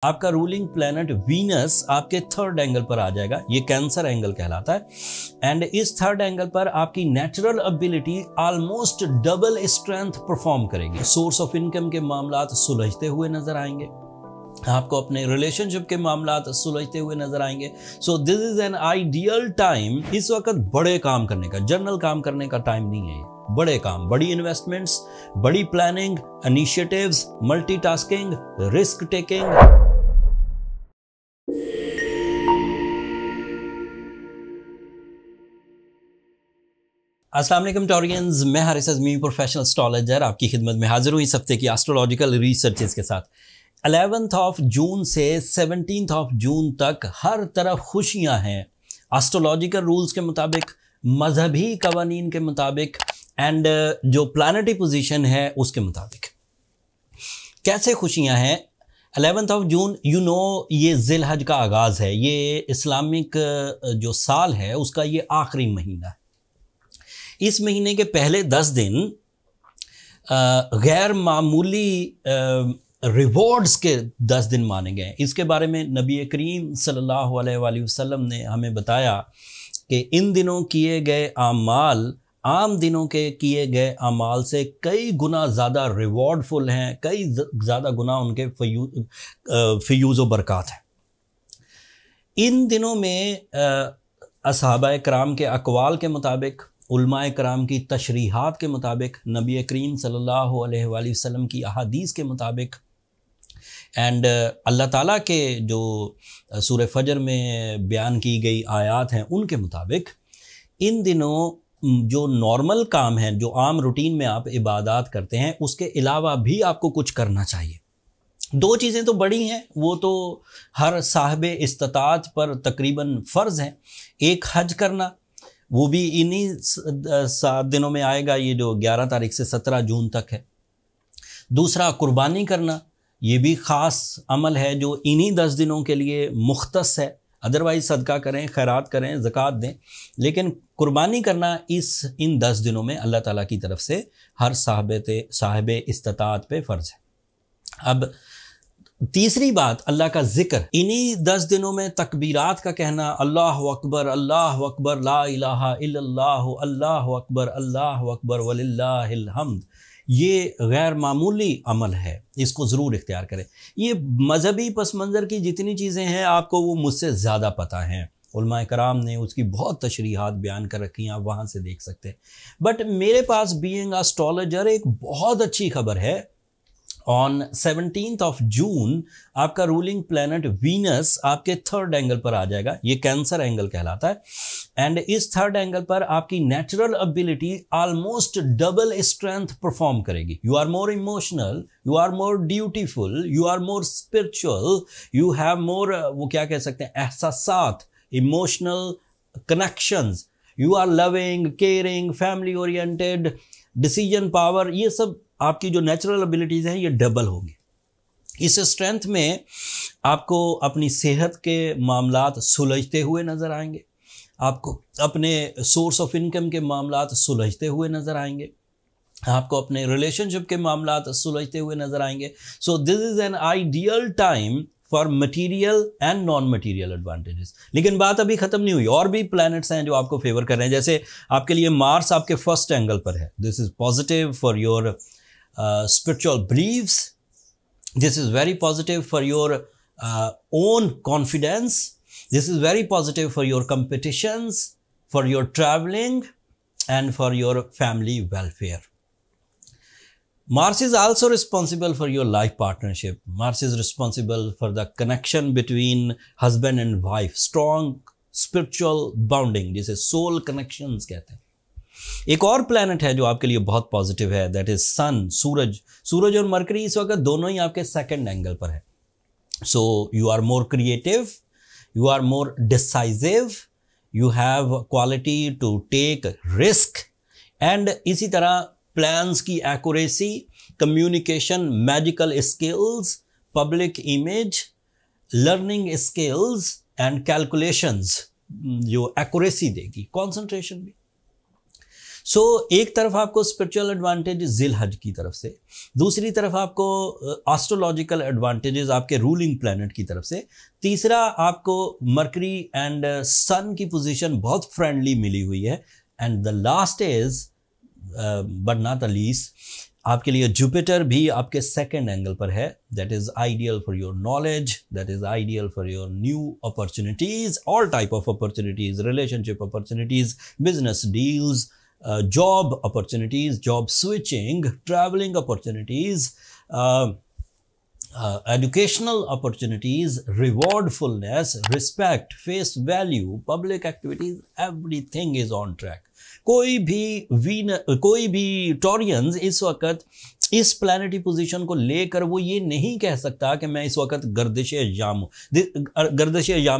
आपका ruling planet Venus आपके third angle पर आ जाएगा। ये कैंसर एंगल कहलाता है। एंड इस थर्ड एंगल पर आपकी natural ability almost double strength perform करेगी। सोर्स ऑफ इनकम के मामलात सुलझते हुए नजर आएंगे, आपको अपने रिलेशनशिप के मामलात सुलझते हुए नजर आएंगे। So this is an ideal time. इस वक्त बड़े काम करने का, जनरल काम करने का टाइम नहीं है। बड़े काम, बड़ी इन्वेस्टमेंट्स, बड़ी planning, initiatives, multitasking, risk taking. अस्सलाम वालेकुम टॉरियंस, मैं हारिस अज़मी प्रोफेशनल एस्ट्रोलॉजर आपकी खिदमत में हाजिर हूँ इस हफ्ते की एस्ट्रोलॉजिकल रिसर्चेस के साथ। 11 जून से 17 जून तक हर तरफ खुशियाँ हैं, एस्ट्रोलॉजिकल रूल्स के मुताबिक, मजहबी कवानीन के मुताबिक एंड जो प्लानिटरी पोजीशन है उसके मुताबिक। कैसे खुशियाँ हैं? 11 जून ये ज़िलहज का आगाज़ है। ये इस्लामिक जो साल है उसका ये आखिरी महीना है। इस महीने के पहले 10 दिन गैर मामूली रिवॉर्ड्स के 10 दिन माने गए। इसके बारे में नबी करीम सल्लल्लाहु अलैहि वसल्लम ने हमें बताया कि इन दिनों किए गए अमाल आम दिनों के किए गए अमाल से कई गुना ज़्यादा रिवॉर्डफुल हैं, कई ज़्यादा गुना उनके फ़यूज़ व बरक़ात हैं। इन दिनों में असहाबाए कराम के अक़वाल के मुताबिक, उलमाए कराम की तशरीहात के मुताबिक, नबी करीम सल्लल्लाहु अलैहि वसल्लम की अहादीस के मुताबिक एंड अल्लाह ताला के जो सूरह फजर में बयान की गई आयात हैं उनके मुताबिक इन दिनों जो नॉर्मल काम है, जो आम रूटीन में आप इबादत करते हैं, उसके अलावा भी आपको कुछ करना चाहिए। दो चीज़ें तो बड़ी हैं, वो तो हर साहिबे इस्तिताअत पर तकरीबन फ़र्ज़ हैं। एक हज करना, वो भी इन्हीं 7 दिनों में आएगा, ये जो 11 तारीख से 17 जून तक है। दूसरा कुर्बानी करना, ये भी ख़ास अमल है जो इन्हीं 10 दिनों के लिए मुख्तस है। अदरवाइज़ सदका करें, खैरात करें, ज़कात दें, लेकिन कुर्बानी करना इन 10 दिनों में अल्लाह ताला की तरफ से हर साहिबे इस्तिताअत पे फ़र्ज़ है। अब तीसरी बात, अल्लाह का जिक्र। इन्हीं 10 दिनों में तकबीरात का कहना, अल्लाहु अकबर, ला इलाहा इल्लल्लाहु, अल्लाहु अकबर वलिल्लाहिल हम्द, ये गैर मामूली अमल है, इसको ज़रूर इख्तियार करें। ये मजहबी पस मंज़र की जितनी चीज़ें हैं आपको वो मुझसे ज़्यादा पता हैं, उलमाए कराम ने उसकी बहुत तशरीहात बयान कर रखी हैं, आप वहाँ से देख सकते हैं। बट मेरे पास बीइंग एस्ट्रोलॉजर एक बहुत अच्छी खबर है। ऑन 17 जून आपका रूलिंग प्लैनेट वीनस आपके थर्ड एंगल पर आ जाएगा। ये कैंसर एंगल कहलाता है। एंड इस थर्ड एंगल पर आपकी natural ability almost double strength perform करेगी। You are more emotional, you are more dutiful, you are more spiritual, you have more, वो क्या कह सकते हैं, एहसासात, emotional connections, you are loving, caring, family oriented, decision power, ये सब आपकी जो नेचुरल एबिलिटीज़ हैं ये डबल होंगी। इस स्ट्रेंथ में आपको अपनी सेहत के मामलात सुलझते हुए नज़र आएंगे, आपको अपने सोर्स ऑफ इनकम के मामलात सुलझते हुए नज़र आएंगे, आपको अपने रिलेशनशिप के मामलात सुलझते हुए नज़र आएंगे। So this is an ideal time for material and non material advantages. लेकिन बात अभी ख़त्म नहीं हुई, और भी प्लैनेट्स हैं जो आपको फेवर कर रहे हैं। जैसे आपके लिए मार्स आपके फर्स्ट एंगल पर है। This is positive for your spiritual beliefs. This is very positive for your own confidence. This is very positive for your competitions, for your traveling and for your family welfare. Mars is also responsible for your life partnership. Mars is responsible for the connection between husband and wife, strong spiritual bonding, जिसे soul connections कहते हैं। एक और planet है जो आपके लिए बहुत पॉजिटिव है, दैट इज सन, सूरज और मरकरी इस वक्त दोनों ही आपके सेकंड एंगल पर है। So you are more creative, you are more decisive, you have quality to take risk and इसी तरह प्लान्स की accuracy, communication, magical skills, public image, learning skills and calculations जो एक्यूरेसी देगी, कॉन्सेंट्रेशन भी। So एक तरफ आपको स्पिरिचुअल एडवांटेज जिलहज की तरफ से, दूसरी तरफ आपको एस्ट्रोलॉजिकल एडवांटेजेस आपके रूलिंग प्लैनेट की तरफ से, तीसरा आपको मरकरी एंड सन की पोजीशन बहुत फ्रेंडली मिली हुई है, and the last is but not the least आपके लिए जुपिटर भी आपके सेकंड एंगल पर है। That is ideal for your knowledge, that is ideal for your new opportunities, all type of opportunities, relationship opportunities, business deals, job opportunities, job switching, traveling opportunities, educational opportunities, rewardfulness, respect, face value, public activities, everything is on track. कोई भी Taureans इस वक्त इस planetary position को लेकर वो ये नहीं कह सकता कि मैं इस वक्त गर्दिश याम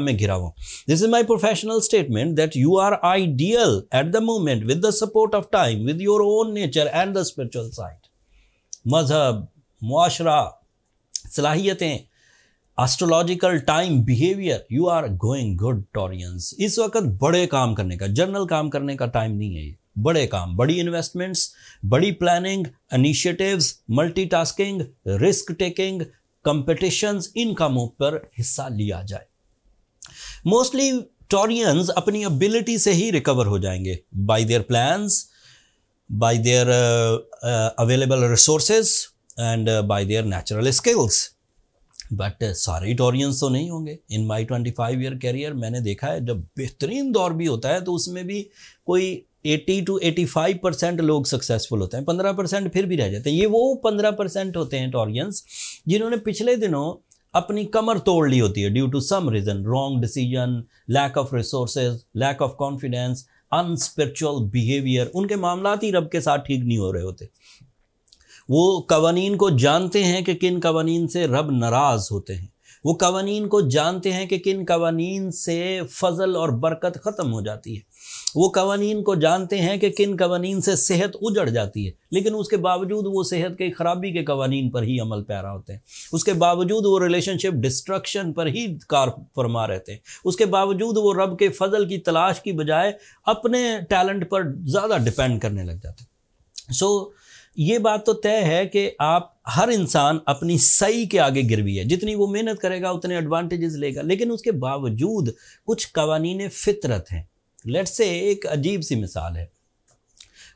में घिरा हूं। This is my professional statement that you are ideal at the moment with the support of time, with your own nature and the spiritual side, मजहब, मुआशरा, सलाहियतें, astrological time, behaviour, you are going good Taureans. इस वक्त बड़े काम करने का, general काम करने का टाइम नहीं है ये। बड़े काम, बड़ी इन्वेस्टमेंट्स, बड़ी planning, initiatives, multitasking, risk taking, competitions, इन कामों पर हिस्सा लिया जाए। मोस्टली टॉरियंस अपनी एबिलिटी से ही रिकवर हो जाएंगे, bye there plans, bye there available resources and bye there natural skills. But सारे टॉरियंस तो नहीं होंगे। इन माई 25 ईयर कैरियर मैंने देखा है जब बेहतरीन दौर भी होता है तो उसमें भी कोई 80 to 85% लोग सक्सेसफुल होते हैं, 15% फिर भी रह जाते हैं। ये वो 15% होते हैं टॉरियंस जिन्होंने पिछले दिनों अपनी कमर तोड़ ली होती है due to some reason, wrong decision, lack of resources, lack of confidence, unspiritual behaviour. उनके मामलात ही रब के साथ ठीक नहीं हो रहे होते। वो कवानीन को जानते हैं कि किन कवानीन से रब नाराज होते हैं, वो कवानीन को जानते हैं कि किन कवानीन से फजल और बरकत ख़त्म हो जाती है, वो कवानीन को जानते हैं कि किन कवानीन से सेहत उजड़ जाती है, लेकिन उसके बावजूद वो सेहत के खराबी के कवानीन पर ही अमल पैरा होते हैं। उसके बावजूद वो रिलेशनशिप डिस्ट्रक्शन पर ही कार फरमा रहते हैं। उसके बावजूद वो रब के फजल की तलाश की बजाय अपने टैलेंट पर ज़्यादा डिपेंड करने लग जाते हैं। सो ये बात तो तय है कि आप हर इंसान अपनी सही के आगे गिरवी है, जितनी वो मेहनत करेगा उतने एडवांटेजेस लेगा, लेकिन उसके बावजूद कुछ कवानीन फितरत हैं। लेट्स से एक अजीब सी मिसाल है,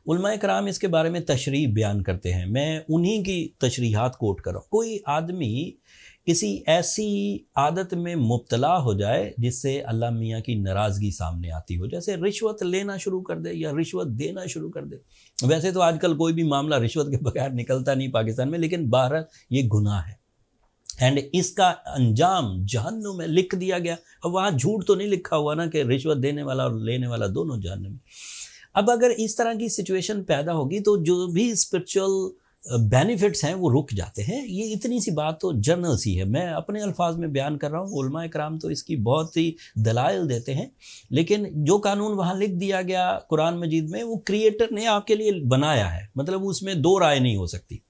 उलमाए कराम इसके बारे में तशरीह बयान करते हैं, मैं उन्हीं की तशरीहात कोट कर रहा हूँ। कोई आदमी किसी ऐसी आदत में मुब्तला हो जाए जिससे अल्लाह मियाँ की नाराज़गी सामने आती हो, जैसे रिश्वत लेना शुरू कर दे या रिश्वत देना शुरू कर दे। वैसे तो आजकल कोई भी मामला रिश्वत के बगैर निकलता नहीं पाकिस्तान में, लेकिन बहरहाल ये गुनाह है एंड इसका अंजाम जहन्नुम में लिख दिया गया। अब वहाँ झूठ तो नहीं लिखा हुआ ना कि रिश्वत देने वाला और लेने वाला दोनों जहन्नुम में। अब अगर इस तरह की सिचुएशन पैदा होगी तो जो भी स्पिरिचुअल बेनिफिट्स हैं वो रुक जाते हैं। ये इतनी सी बात तो जनरल सी है, मैं अपने अल्फाज में बयान कर रहा हूँ। उलमा इकराम तो इसकी बहुत ही दलाइल देते हैं, लेकिन जो कानून वहाँ लिख दिया गया कुरान मजीद में वो क्रिएटर ने आपके लिए बनाया है, मतलब उसमें दो राय नहीं हो सकती।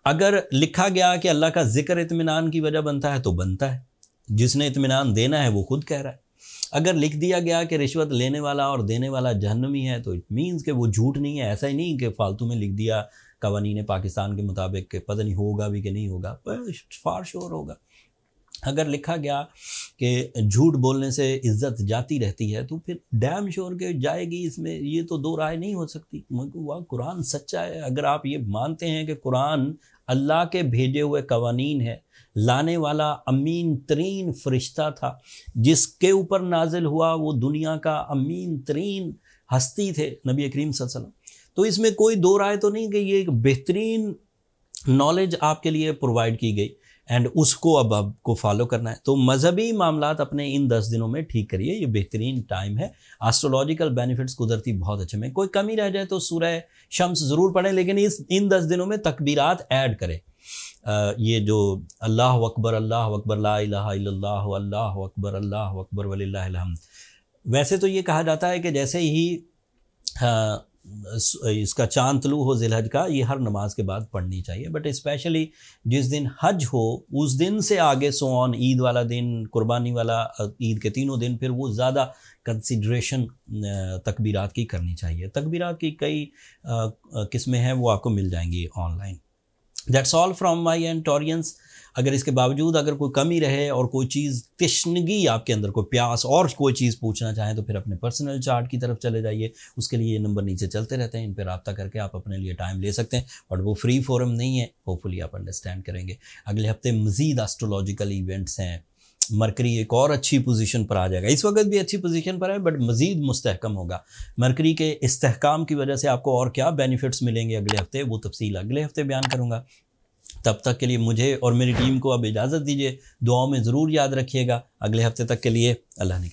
अगर लिखा गया कि अल्लाह का जिक्र इत्मीनान की वजह बनता है तो बनता है, जिसने इत्मीनान देना है वो खुद कह रहा है। अगर लिख दिया गया कि रिश्वत लेने वाला और देने वाला जहन्नमी है तो इट मीन्स कि वो झूठ नहीं है। ऐसा ही नहीं कि फालतू में लिख दिया कवानीन पाकिस्तान के मुताबिक के पता नहीं होगा भी कि नहीं होगा, पर फार श्योर होगा। अगर लिखा गया कि झूठ बोलने से इज्जत जाती रहती है तो फिर डैम श्योर के जाएगी, इसमें ये तो दो राय नहीं हो सकती। वह कुरान सच्चा है। अगर आप ये मानते हैं कि कुरान अल्लाह के भेजे हुए कवानीन है, लाने वाला अमीन तरीन फरिश्ता था, जिसके ऊपर नाजिल हुआ वो दुनिया का अमीन तरीन हस्ती थे नबी करीम सल्लल्लाहु अलैहि वसल्लम, तो इसमें कोई दो राय तो नहीं कि ये एक बेहतरीन नॉलेज आपके लिए प्रोवाइड की गई एंड उसको अब आपको फॉलो करना है। तो मजहबी मामलात अपने इन 10 दिनों में ठीक करिए, ये बेहतरीन टाइम है। एस्ट्रोलॉजिकल बेनिफिट्स कुदरती बहुत अच्छे में, कोई कमी रह जाए तो सूरह शम्स ज़रूर पढ़ें, लेकिन इन 10 दिनों में तकबीरात ऐड करें। ये जो अल्लाह अकबर ला इलाहा इल्लल्लाह अल्लाह अकबर वलिल्लाहिल हम्द। वैसे तो ये कहा जाता है कि जैसे ही इसका चांद तुलू हो ज़िलहज का, ये हर नमाज के बाद पढ़नी चाहिए। बट स्पेशली जिस दिन हज हो उस दिन से आगे सो ऑन, ईद वाला दिन, कुर्बानी वाला, ईद के तीनों दिन, फिर वो ज़्यादा कंसिड्रेशन तकबीरात की करनी चाहिए। तकबीरात की कई किस्में हैं, वो आपको मिल जाएंगी online. That's all from my and Taureans. अगर इसके बावजूद अगर कोई कमी रहे और कोई चीज़ तिश्नगी आपके अंदर, कोई प्यास और कोई चीज़ पूछना चाहें तो फिर अपने पर्सनल चार्ट की तरफ चले जाइए। उसके लिए ये नंबर नीचे चलते रहते हैं, इन पर रब्ता करके आप अपने लिए टाइम ले सकते हैं। बट वो फ्री फोरम नहीं है, होपफुली आप अंडरस्टैंड करेंगे। अगले हफ्ते मज़ीद एस्ट्रोलॉजिकल इवेंट्स हैं। मरकरी एक और अच्छी पोजीशन पर आ जाएगा, इस वक्त भी अच्छी पोजीशन पर है बट मज़ीद मुस्तहकम होगा। मरकरी के इस्तेहकाम की वजह से आपको और क्या बेनिफिट्स मिलेंगे अगले हफ्ते, वो तफसील अगले हफ्ते बयान करूँगा। तब तक के लिए मुझे और मेरी टीम को अब इजाज़त दीजिए। दुआओं में ज़रूर याद रखिएगा। अगले हफ्ते तक के लिए अल्लाह ने